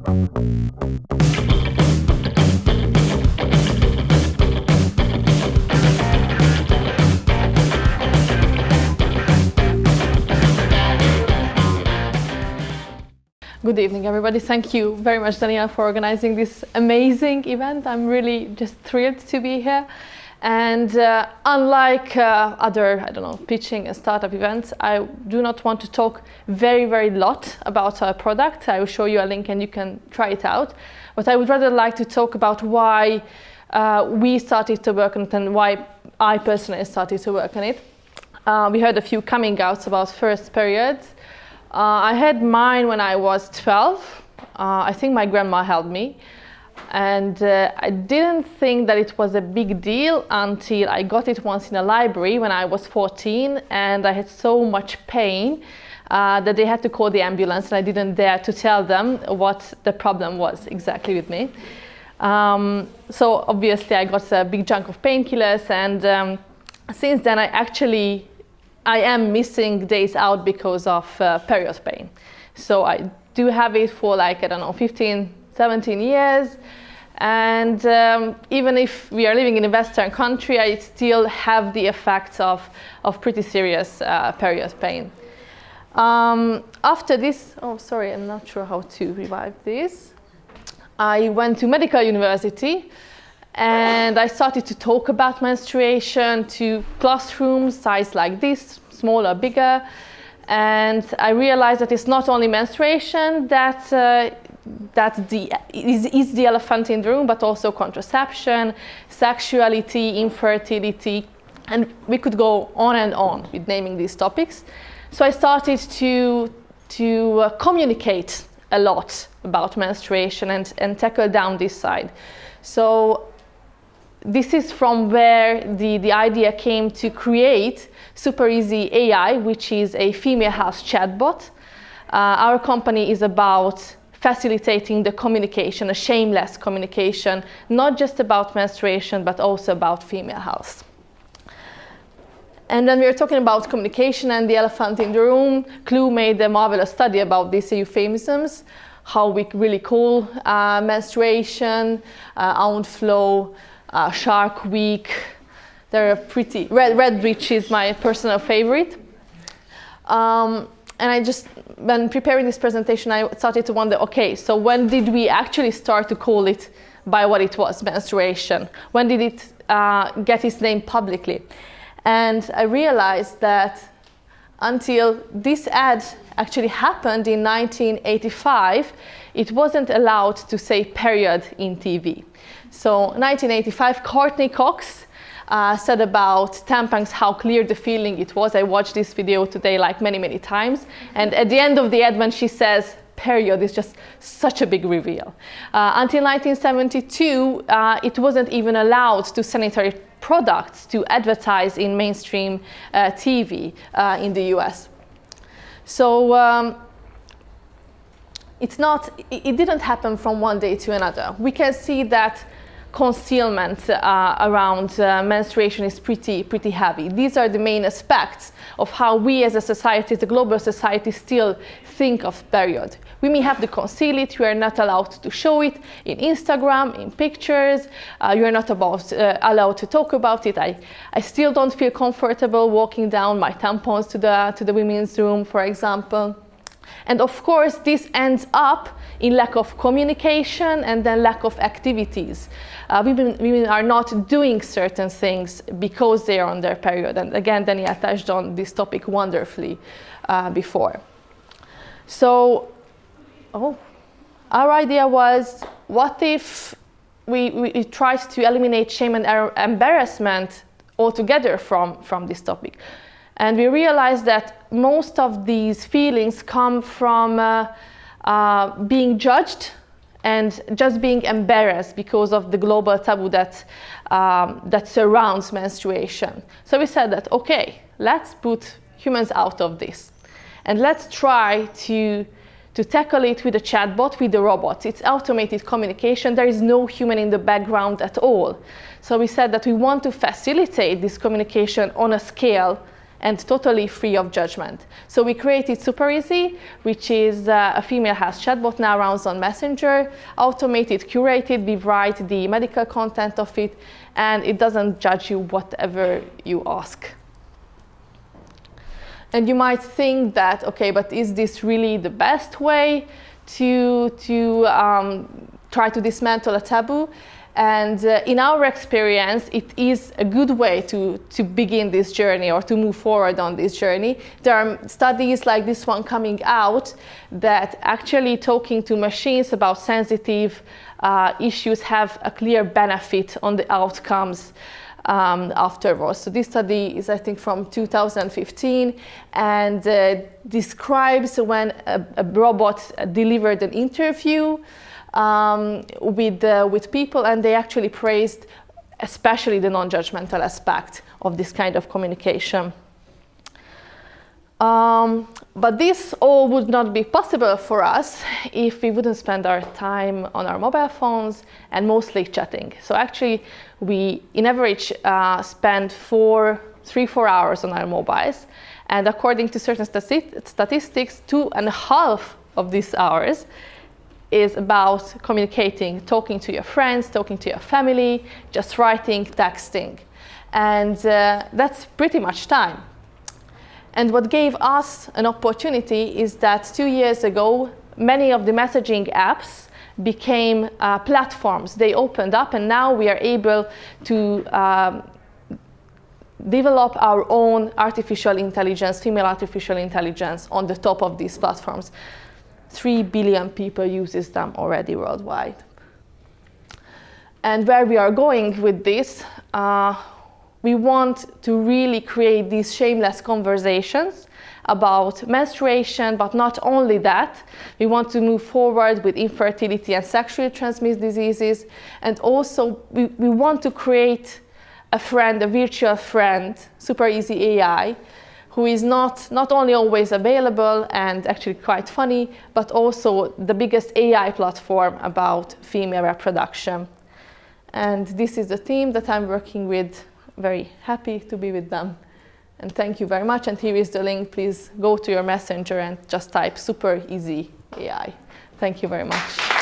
Good evening, everybody. Thank you very much, Daniela, for organizing this amazing event. I'm really just thrilled to be here. And unlike other, pitching and startup events, I do not want to talk very lot about our product. I will show you a link and you can try it out. But I would rather like to talk about why we started to work on it and why I personally started to work on it. We heard a few coming outs about first periods. I had mine when I was 12. I think my grandma helped me. And I didn't think that it was a big deal until I got it once in a library when I was 14, and I had so much pain that they had to call the ambulance, and I didn't dare to tell them what the problem was exactly with me. So obviously I got a big chunk of painkillers, and since then I am missing days out because of period pain. So I do have it for 15, 17 years. And even if we are living in a Western country, I still have the effects of pretty serious period pain. After this, I'm not sure how to revive this. I went to medical university and I started to talk about menstruation to classrooms size like this, smaller, bigger. And I realized that it's not only menstruation that is the elephant in the room, but also contraception, sexuality, infertility, and we could go on and on with naming these topics. So I started to communicate a lot about menstruation and tackle down this side. So this is from where the idea came to create Super Izzy AI, which is a female health chatbot. Our company is about facilitating the communication, a shameless communication, not just about menstruation, but also about female health. And then we were talking about communication and the elephant in the room. Clue made a marvelous study about these euphemisms, how we really call menstruation, aunt flow, shark week. They're pretty, red witch is my personal favorite. And when preparing this presentation, I started to wonder, okay, so when did we actually start to call it by what it was, menstruation? When did it get its name publicly? And I realized that until this ad actually happened in 1985, it wasn't allowed to say period in TV. So 1985, Courtney Cox said about tampons how clear the feeling it was. I watched this video today many times, and at the end of the ad when she says period is just such a big reveal. Until 1972 it wasn't even allowed to sanitary products to advertise in mainstream TV in the US. So it didn't happen from one day to another. We can see that concealment around menstruation is pretty heavy. These are the main aspects of how we as a society, as a global society, still think of period. We may have to conceal it, we are not allowed to show it in Instagram, in pictures, you are not allowed to talk about it. I still don't feel comfortable walking down my tampons to the women's room, for example. And of course, this ends up in lack of communication and then lack of activities. Women are not doing certain things because they are on their period. And again, Daniela touched on this topic wonderfully before. So, our idea was, what if we tried to eliminate shame and embarrassment altogether from this topic? And we realized that most of these feelings come from being judged and just being embarrassed because of the global taboo that surrounds menstruation. So we said that, okay, let's put humans out of this. And let's try to tackle it with a chatbot, with a robot. It's automated communication. There is no human in the background at all. So we said that we want to facilitate this communication on a scale and totally free of judgment. So we created Super Izzy, which is a female health chatbot now runs on Messenger, automated, curated. We write the medical content of it, and it doesn't judge you whatever you ask. And you might think that, okay, but is this really the best way to try to dismantle a taboo? And in our experience, it is a good way to begin this journey or to move forward on this journey. There are studies like this one coming out that actually talking to machines about sensitive issues have a clear benefit on the outcomes afterwards. So this study is, I think, from 2015 and describes when a robot delivered an interview with people, and they actually praised especially the non-judgmental aspect of this kind of communication. But this all would not be possible for us if we wouldn't spend our time on our mobile phones and mostly chatting. So actually, we, in average, spend 3-4 hours on our mobiles. And according to certain statistics, 2.5 of these hours is about communicating, talking to your friends, talking to your family, just writing, texting. And that's pretty much time. And what gave us an opportunity is that 2 years ago, many of the messaging apps became platforms. They opened up, and now we are able to develop our own artificial intelligence, female artificial intelligence, on the top of these platforms. 3 billion people uses them already worldwide. And where we are going with this, we want to really create these shameless conversations about menstruation, but not only that. We want to move forward with infertility and sexually transmitted diseases, and also we want to create a friend, a virtual friend, Super Izzy AI, who is not only always available and actually quite funny, but also the biggest AI platform about female reproduction. And this is the team that I'm working with. Very happy to be with them. And thank you very much. And here is the link. Please go to your messenger and just type Super Izzy AI. Thank you very much.